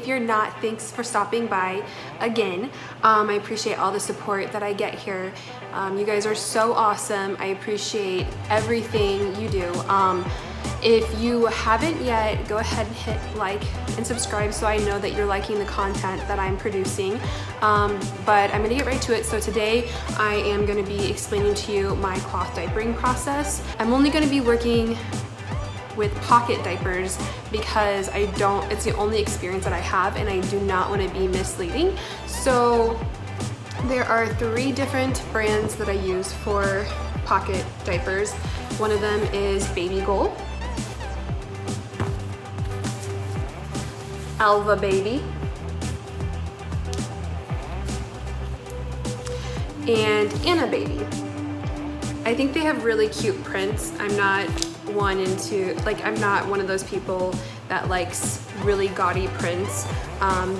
you're not, thanks for stopping by again. I appreciate all the support that I get here. You guys are so awesome. I appreciate everything you do. If you haven't yet, go ahead and hit like and subscribe so I know that you're liking the content that I'm producing. But I'm gonna get right to it. So today I am gonna be explaining to you my cloth diapering process. I'm only gonna be working with pocket diapers because it's the only experience that I have and I do not want to be misleading. So there are 3 different brands that I use for pocket diapers. One of them is Baby Goal, Alva Baby, and Anna Baby. I think they have really cute prints. I'm not one of those people that likes really gaudy prints.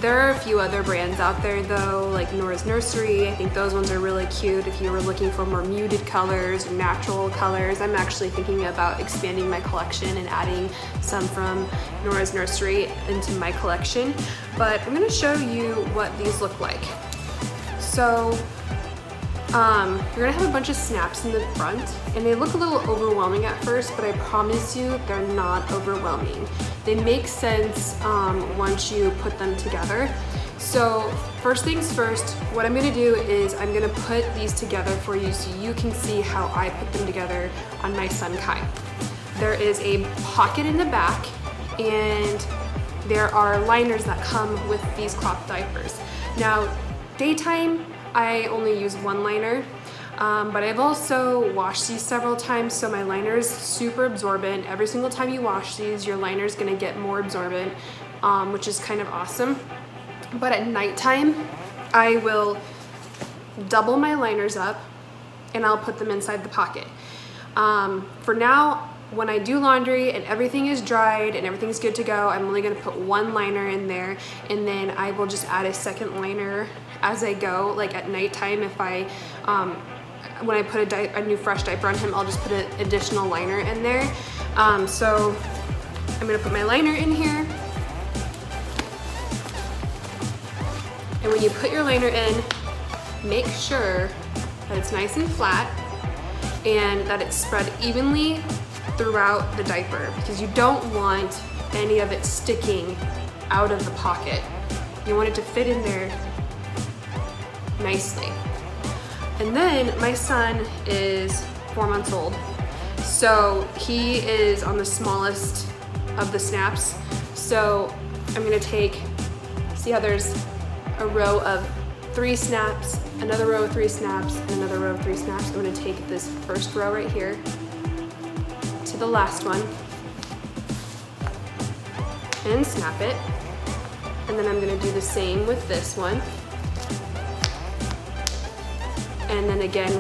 There are a few other brands out there though, like Nora's Nursery. I think those ones are really cute if you were looking for more muted colors or natural colors. I'm actually thinking about expanding my collection and adding some from Nora's Nursery into my collection. But I'm gonna show you what these look like. So you're gonna have a bunch of snaps in the front and they look a little overwhelming at first, but I promise you they're not overwhelming. They make sense once you put them together. So first things first, what I'm gonna do is I'm gonna put these together for you so you can see how I put them together on my son Kai. There is a pocket in the back and there are liners that come with these cloth diapers. Now, daytime, I only use 1 liner, but I've also washed these several times, so my liner is super absorbent. Every single time you wash these, your liner is gonna get more absorbent, which is kind of awesome. But at nighttime, I will double my liners up and I'll put them inside the pocket. For now, when I do laundry and everything is dried and everything's good to go, I'm only gonna put 1 liner in there, and then I will just add a second liner as I go. Like at nighttime, if when I put a new fresh diaper on him, I'll just put an additional liner in there. So I'm gonna put my liner in here. And when you put your liner in, make sure that it's nice and flat and that it's spread evenly throughout the diaper, because you don't want any of it sticking out of the pocket. You want it to fit in there nicely. And then my son is 4 months old, so he is on the smallest of the snaps. So I'm gonna see how there's a row of 3 snaps, another row of 3 snaps, and another row of 3 snaps. I'm gonna take this first row right here to the last one and snap it. And then I'm gonna do the same with this one. And then again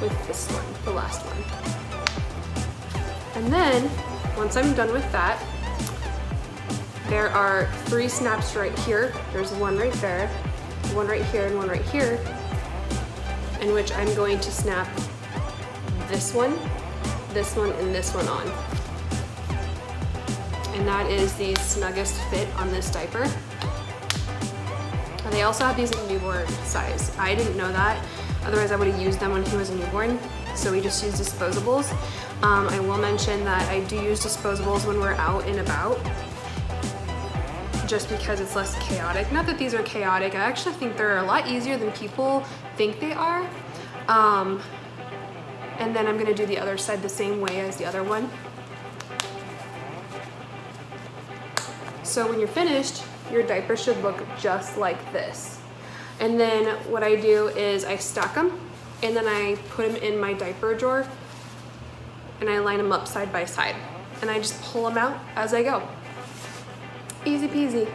with this one, the last one. And then, once I'm done with that, there are 3 snaps right here. There's 1 right there, 1 right here, and 1 right here, in which I'm going to snap this one, and this one on. And that is the snuggest fit on this diaper. They also have these in newborn size. I didn't know that, otherwise I would have used them when he was a newborn, so we just use disposables. I will mention that I do use disposables when we're out and about, just because it's less chaotic. Not that these are chaotic, I actually think they're a lot easier than people think they are. And then I'm gonna do the other side the same way as the other one. So when you're finished, your diaper should look just like this. And then what I do is I stack them and then I put them in my diaper drawer and I line them up side by side. And I just pull them out as I go. Easy peasy.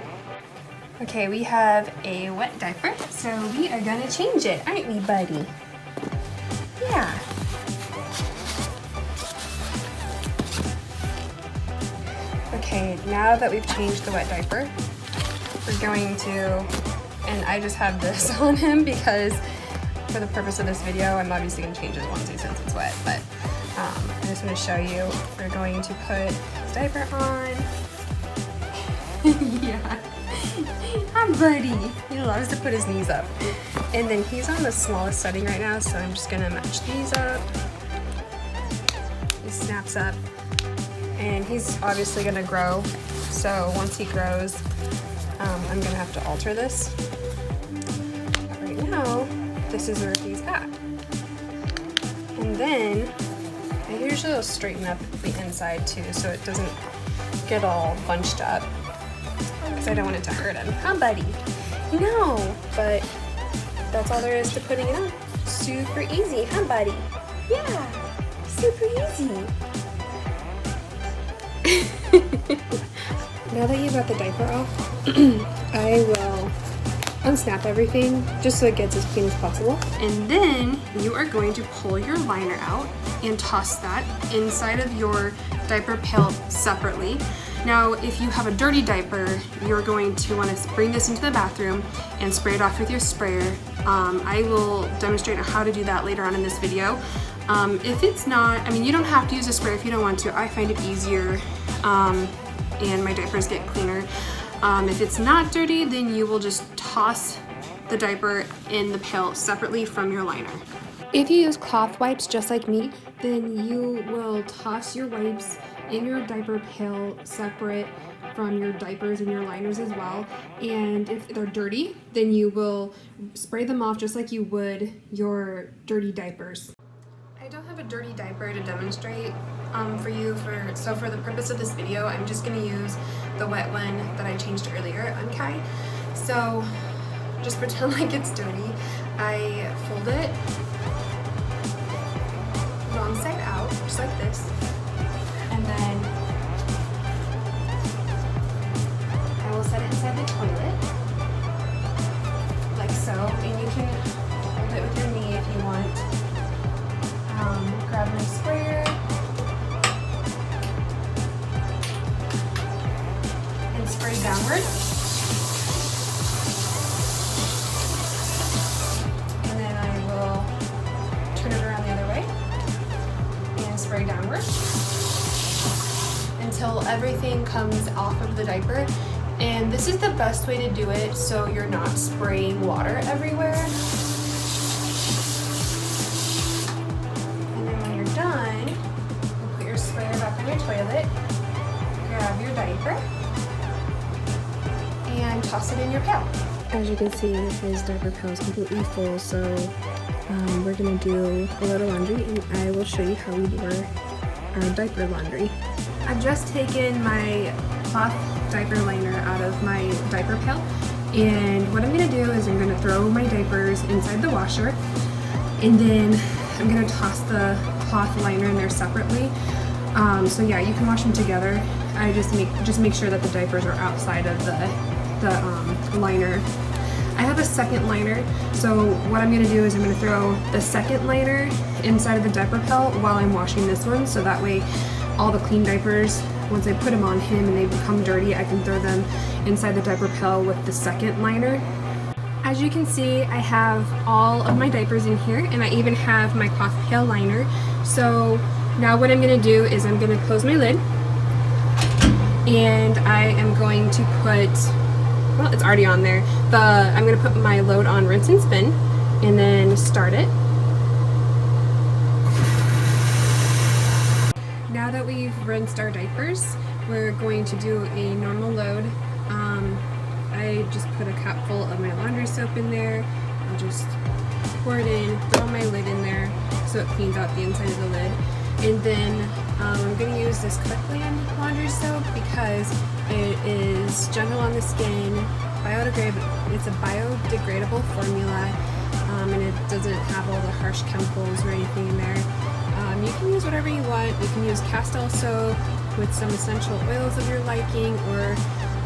Okay, we have a wet diaper, so we are gonna change it, aren't we, buddy? Yeah. Okay, now that we've changed the wet diaper, we're going to, and I just have this on him because for the purpose of this video, I'm obviously gonna change his onesie since it's wet, but I just wanna show you, we're going to put his diaper on. Yeah. Hi, buddy. He loves to put his knees up. And then he's on the smallest setting right now, so I'm just gonna match these up. He snaps up. And he's obviously gonna grow. So once he grows, I'm gonna have to alter this. But right now, this is where he's at. And then I usually will straighten up the inside too, so it doesn't get all bunched up, because I don't want it to hurt him. Huh, buddy? No, but that's all there is to putting it on. Super easy, huh, buddy? Yeah, super easy. Now that you got the diaper off, I will unsnap everything just so it gets as clean as possible. And then you are going to pull your liner out and toss that inside of your diaper pail separately. Now, if you have a dirty diaper, you're going to want to bring this into the bathroom and spray it off with your sprayer. I will demonstrate how to do that later on in this video. If it's not, I mean, you don't have to use a sprayer if you don't want to. I find it easier, and my diapers get cleaner. If it's not dirty, then you will just toss the diaper in the pail separately from your liner. If you use cloth wipes just like me, then you will toss your wipes in your diaper pail separate from your diapers and your liners as well. And if they're dirty, then you will spray them off just like you would your dirty diapers. I don't have a dirty diaper to demonstrate for you, so for the purpose of this video, I'm just going to use the wet one that I changed earlier on Kai. So just pretend like it's dirty. I fold it wrong side out, just like this, and then I will set it inside the toilet, like so, and you can hold it with your knee if you want. Grab my sprayer and spray downward. And then I will turn it around the other way and spray downward until everything comes off of the diaper. And this is the best way to do it so you're not spraying water everywhere. Your toilet, grab your diaper, and toss it in your pail. As you can see, his diaper pail is completely full, so we're going to do a little laundry, and I will show you how we do our diaper laundry. I've just taken my cloth diaper liner out of my diaper pail, and what I'm going to do is I'm going to throw my diapers inside the washer, and then I'm going to toss the cloth liner in there separately. So yeah, you can wash them together. I just make sure that the diapers are outside of the liner. I have a second liner, so what I'm going to do is I'm going to throw the second liner inside of the diaper pail while I'm washing this one, so that way all the clean diapers, once I put them on him and they become dirty, I can throw them inside the diaper pail with the second liner. As you can see, I have all of my diapers in here, and I even have my cloth pail liner. So now what I'm going to do is I'm going to close my lid, and I am going to put, well, it's already on there, I'm going to put my load on rinse and spin, and then start it. Now that we've rinsed our diapers, we're going to do a normal load. I just put a cup full of my laundry soap in there. I'll just pour it in, throw my lid in there so it cleans out the inside of the lid. And then I'm going to use this Quickland laundry soap because it is gentle on the skin, it's a biodegradable formula, and it doesn't have all the harsh chemicals or anything in there. You can use whatever you want. You can use Castile soap with some essential oils of your liking, or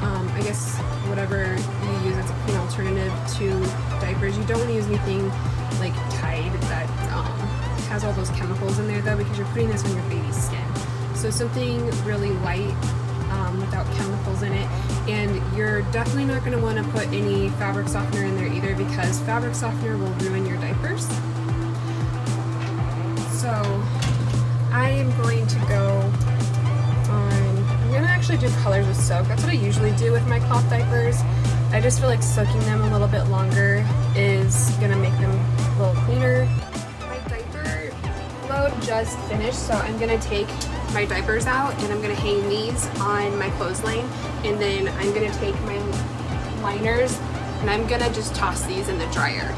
I guess whatever you use as a clean alternative to diapers. You don't want to use anything like Tide that has all those chemicals in there though, because you're putting this on your baby's skin. So something really light without chemicals in it. And you're definitely not going to want to put any fabric softener in there either, because fabric softener will ruin your diapers. So I am going to go on, I'm going to actually do colors with soap. That's what I usually do with my cloth diapers. I just feel like soaking them a little bit longer is gonna make them a little cleaner. My diaper load just finished, so I'm gonna take my diapers out and I'm gonna hang these on my clothesline, and then I'm gonna take my liners and I'm gonna just toss these in the dryer.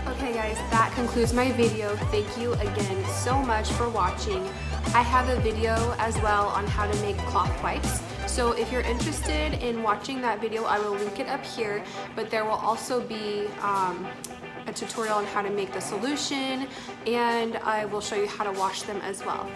Okay guys, that concludes my video. Thank you again so much for watching. I have a video as well on how to make cloth wipes. So if you're interested in watching that video, I will link it up here, but there will also be a tutorial on how to make the solution, and I will show you how to wash them as well.